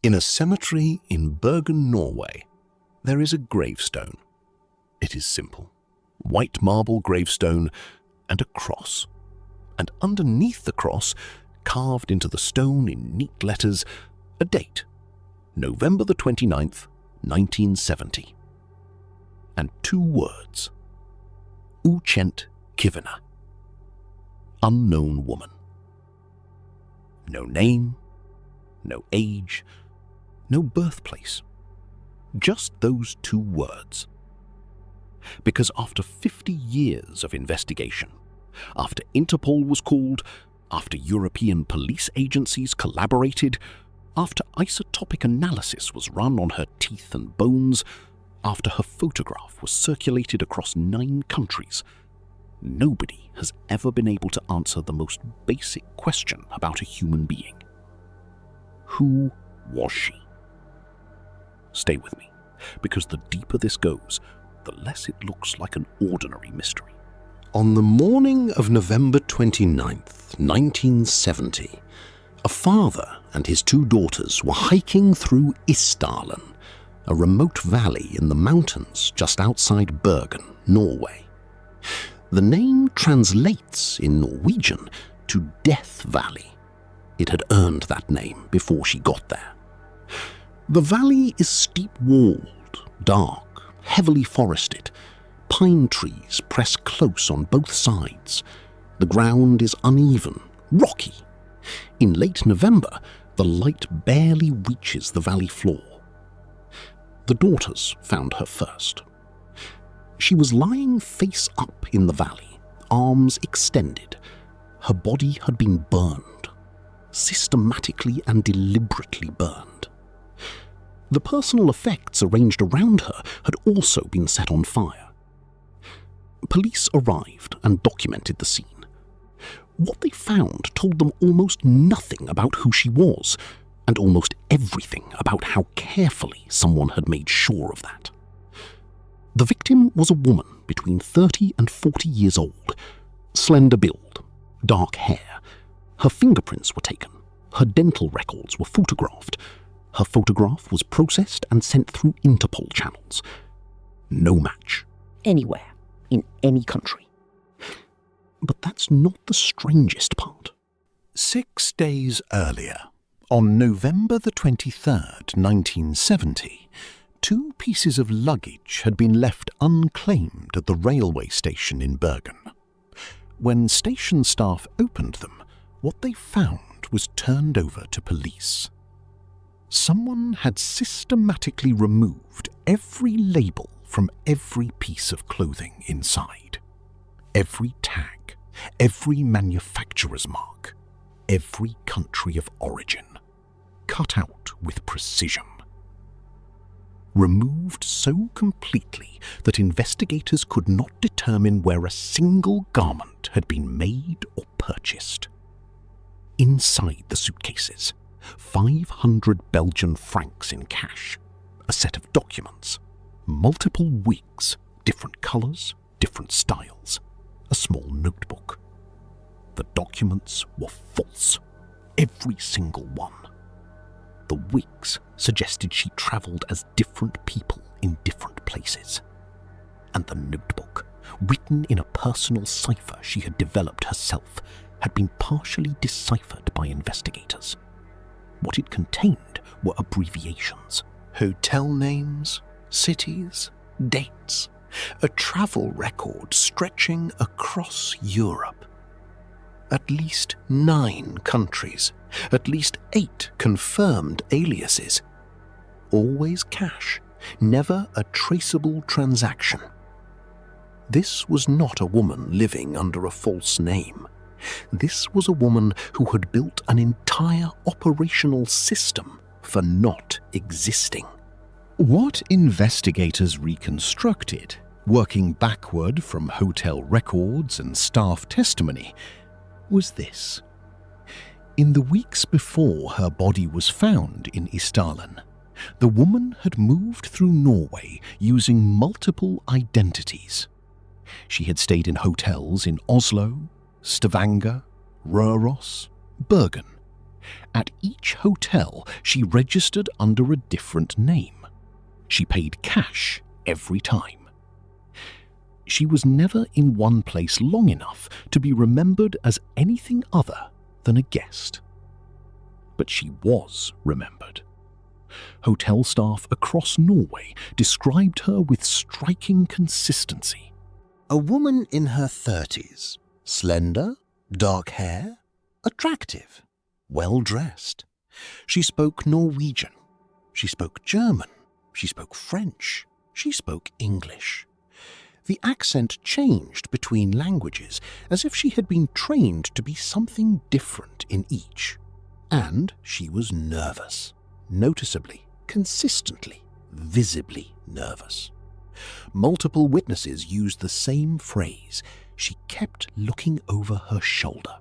In a cemetery in Bergen, Norway, there is a gravestone. It is simple. White marble gravestone and a cross. And underneath the cross, carved into the stone in neat letters, a date, November the 29th, 1970. And 2 words, ukjent kvinne, unknown woman. No name, no age, no birthplace. Just those 2 words. Because after 50 years of investigation, after Interpol was called, after European police agencies collaborated, after isotopic analysis was run on her teeth and bones, after her photograph was circulated across 9 countries, nobody has ever been able to answer the most basic question about a human being. Who was she? Stay with me, because the deeper this goes, the less it looks like an ordinary mystery. On the morning of November 29th, 1970, a father and his 2 daughters were hiking through Isdalen, a remote valley in the mountains just outside Bergen, Norway. The name translates in Norwegian to Death Valley. It had earned that name before she got there. The valley is steep-walled, dark, heavily forested. Pine trees press close on both sides. The ground is uneven, rocky. In late November, the light barely reaches the valley floor. The daughters found her first. She was lying face up in the valley, arms extended. Her body had been burned, systematically and deliberately burned. The personal effects arranged around her had also been set on fire. Police arrived and documented the scene. What they found told them almost nothing about who she was, and almost everything about how carefully someone had made sure of that. The victim was a woman between 30 and 40 years old, slender build, dark hair. Her fingerprints were taken. Her dental records were photographed. Her photograph was processed and sent through Interpol channels. No match. Anywhere, in any country. But that's not the strangest part. 6 days earlier, on November the 23rd, 1970, 2 pieces of luggage had been left unclaimed at the railway station in Bergen. When station staff opened them, what they found was turned over to police. Someone had systematically removed every label from every piece of clothing inside. Every tag, every manufacturer's mark, every country of origin, cut out with precision. Removed so completely that investigators could not determine where a single garment had been made or purchased. Inside the suitcases, 500 Belgian francs in cash, a set of documents, multiple wigs, different colours, different styles, a small notebook. The documents were false, every single one. The wigs suggested she travelled as different people in different places. And the notebook, written in a personal cipher she had developed herself, had been partially deciphered by investigators. What it contained were abbreviations. Hotel names, cities, dates, a travel record stretching across Europe. At least 9 countries, at least 8 confirmed aliases. Always cash, never a traceable transaction. This was not a woman living under a false name. This was a woman who had built an entire operational system for not existing. What investigators reconstructed, working backward from hotel records and staff testimony, was this. In the weeks before her body was found in Isdalen, the woman had moved through Norway using multiple identities. She had stayed in hotels in Oslo, Stavanger, Røros, Bergen, At each hotel, she registered under a different name. She paid cash every time. She was never in one place long enough to be remembered as anything other than a guest. But she was remembered. Hotel staff across Norway described her with striking consistency. A woman in her 30s, slender, dark hair, attractive, well-dressed. She spoke Norwegian. She spoke German. She spoke French. She spoke English. The accent changed between languages as if she had been trained to be something different in each. And she was nervous, noticeably, consistently, visibly nervous. Multiple witnesses used the same phrase. She kept looking over her shoulder.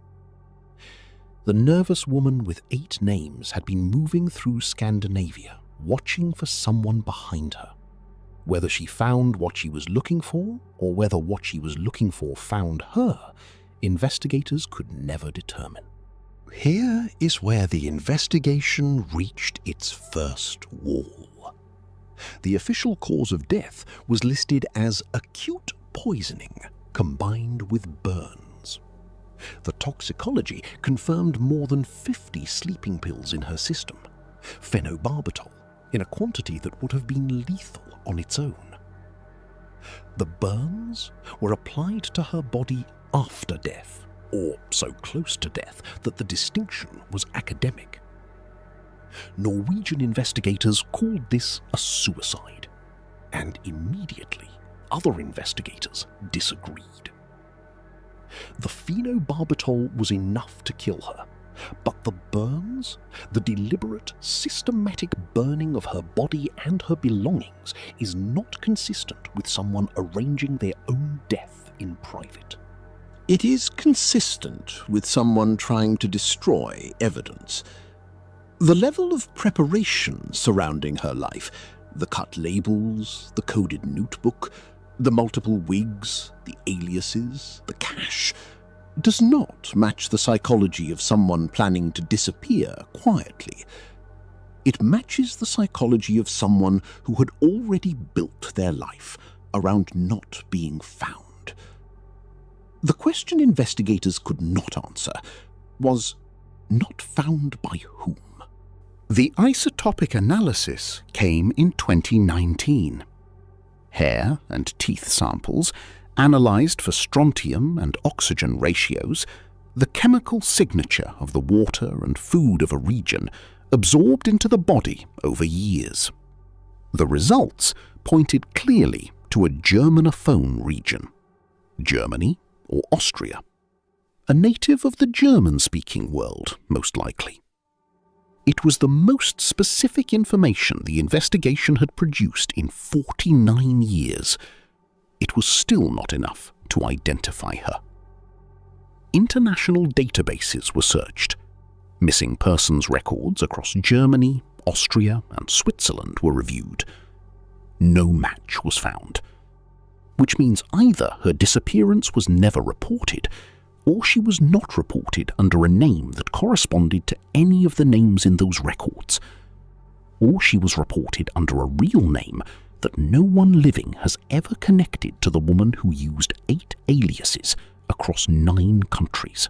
The nervous woman with 8 names had been moving through Scandinavia, watching for someone behind her. Whether she found what she was looking for, or whether what she was looking for found her, investigators could never determine. Here is where the investigation reached its first wall. The official cause of death was listed as acute poisoning combined with burns. The toxicology confirmed more than 50 sleeping pills in her system, phenobarbital, in a quantity that would have been lethal on its own. The burns were applied to her body after death, or so close to death that the distinction was academic. Norwegian investigators called this a suicide, and immediately other investigators disagreed. The phenobarbital was enough to kill her, but the burns, the deliberate, systematic burning of her body and her belongings, is not consistent with someone arranging their own death in private. It is consistent with someone trying to destroy evidence. The level of preparation surrounding her life, the cut labels, the coded notebook, the multiple wigs, the aliases, the cash, does not match the psychology of someone planning to disappear quietly. It matches the psychology of someone who had already built their life around not being found. The question investigators could not answer was, not found by whom? The isotopic analysis came in 2019. Hair and teeth samples analysed for strontium and oxygen ratios, the chemical signature of the water and food of a region absorbed into the body over years. The results pointed clearly to a Germanophone region, Germany or Austria, a native of the German-speaking world, most likely. It was the most specific information the investigation had produced in 49 years. It was still not enough to identify her. International databases were searched. Missing persons records across Germany, Austria, and Switzerland were reviewed. No match was found, which means either her disappearance was never reported, or she was not reported under a name that corresponded to any of the names in those records, or she was reported under a real name that no one living has ever connected to the woman who used 8 aliases across 9 countries.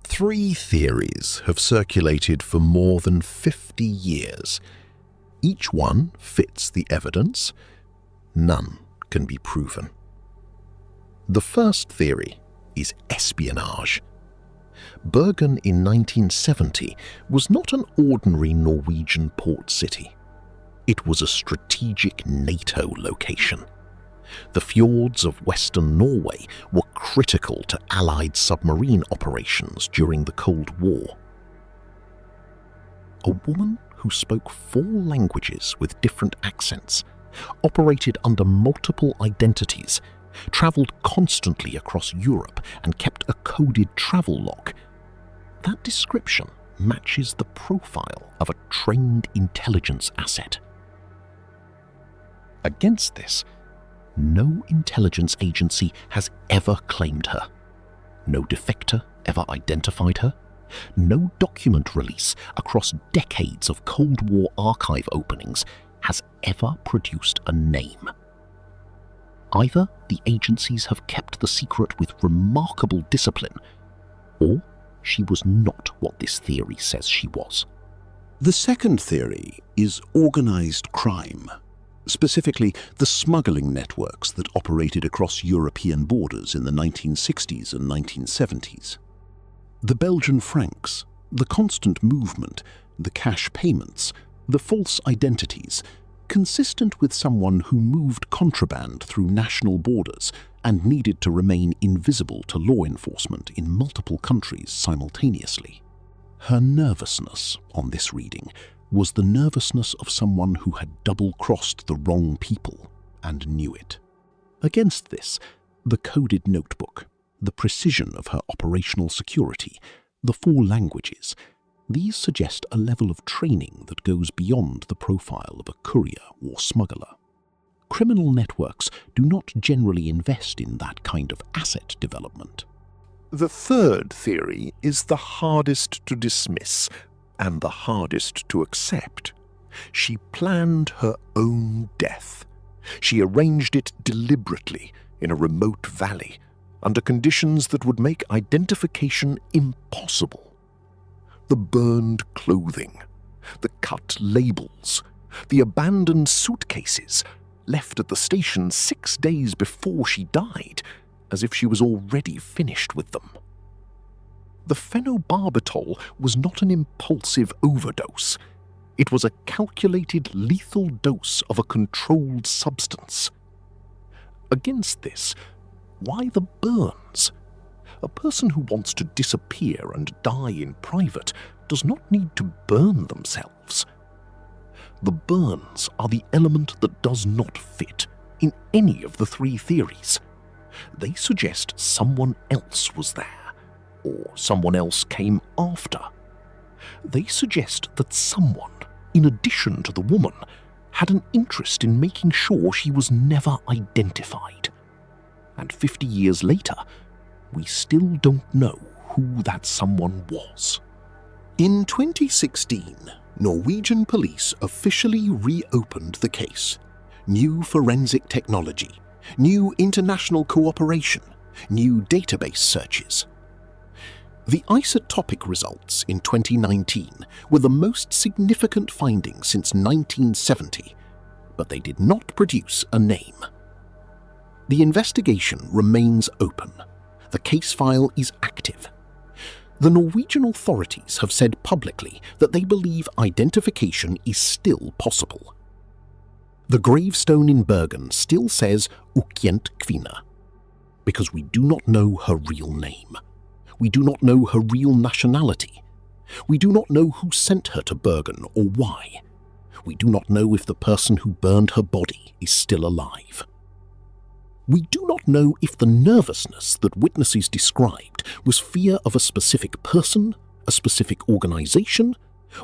3 theories have circulated for more than 50 years. Each one fits the evidence. None can be proven. The first theory is espionage. Bergen in 1970 was not an ordinary Norwegian port city. It was a strategic NATO location. The fjords of western Norway were critical to Allied submarine operations during the Cold War. A woman who spoke 4 languages with different accents, operated under multiple identities, travelled constantly across Europe and kept a coded travel log. That description matches the profile of a trained intelligence asset. Against this, no intelligence agency has ever claimed her. No defector ever identified her, No document release across decades of Cold War archive openings has ever produced a name. Either the agencies have kept the secret with remarkable discipline, or she was not what this theory says she was. The second theory is organized crime, specifically the smuggling networks that operated across European borders in the 1960s and 1970s. The Belgian francs, the constant movement, the cash payments, the false identities, consistent with someone who moved contraband through national borders and needed to remain invisible to law enforcement in multiple countries simultaneously. Her nervousness on this reading was the nervousness of someone who had double-crossed the wrong people and knew it. Against this, the coded notebook, the precision of her operational security, the 4 languages, these suggest a level of training that goes beyond the profile of a courier or smuggler. Criminal networks do not generally invest in that kind of asset development. The third theory is the hardest to dismiss and the hardest to accept. She planned her own death. She arranged it deliberately in a remote valley, under conditions that would make identification impossible. The burned clothing, the cut labels, the abandoned suitcases, left at the station 6 days before she died, as if she was already finished with them. The phenobarbital was not an impulsive overdose. It was a calculated lethal dose of a controlled substance. Against this, why the burns? A person who wants to disappear and die in private does not need to burn themselves. The burns are the element that does not fit in any of the 3 theories. They suggest someone else was there, or someone else came after. They suggest that someone, in addition to the woman, had an interest in making sure she was never identified. And 50 years later, we still don't know who that someone was. In 2016, Norwegian police officially reopened the case. New forensic technology, new international cooperation, new database searches. The isotopic results in 2019 were the most significant findings since 1970, but they did not produce a name. The investigation remains open. The case file is active. The Norwegian authorities have said publicly that they believe identification is still possible. The gravestone in Bergen still says unclaimed kvinne, because we do not know her real name. We do not know her real nationality. We do not know who sent her to Bergen or why. We do not know if the person who burned her body is still alive. We do not know if the nervousness that witnesses described was fear of a specific person, a specific organization,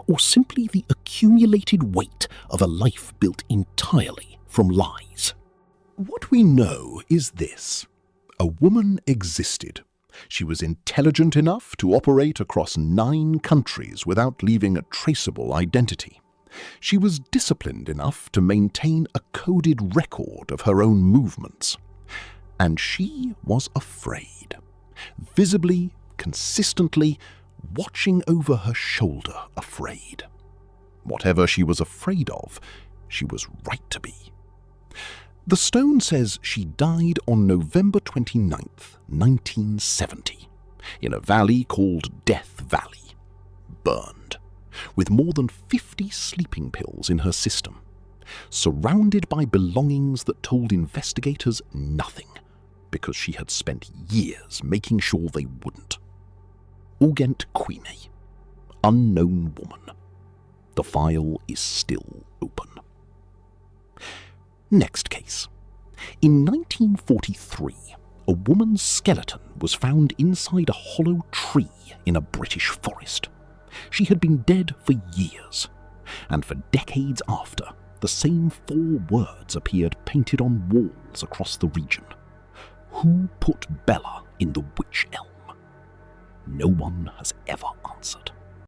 or simply the accumulated weight of a life built entirely from lies. What we know is this: a woman existed. She was intelligent enough to operate across 9 countries without leaving a traceable identity. She was disciplined enough to maintain a coded record of her own movements. And she was afraid, visibly, consistently, watching over her shoulder, afraid. Whatever she was afraid of, she was right to be. The stone says she died on November 29th, 1970, in a valley called Death Valley, burned, with more than 50 sleeping pills in her system, surrounded by belongings that told investigators nothing, because she had spent years making sure they wouldn't. Unclaimed kvinne, unknown woman. The file is still open. Next case. In 1943, a woman's skeleton was found inside a hollow tree in a British forest. She had been dead for years, and for decades after, the same 4 words appeared painted on walls across the region. Who put Bella in the witch elm? no one has ever answered.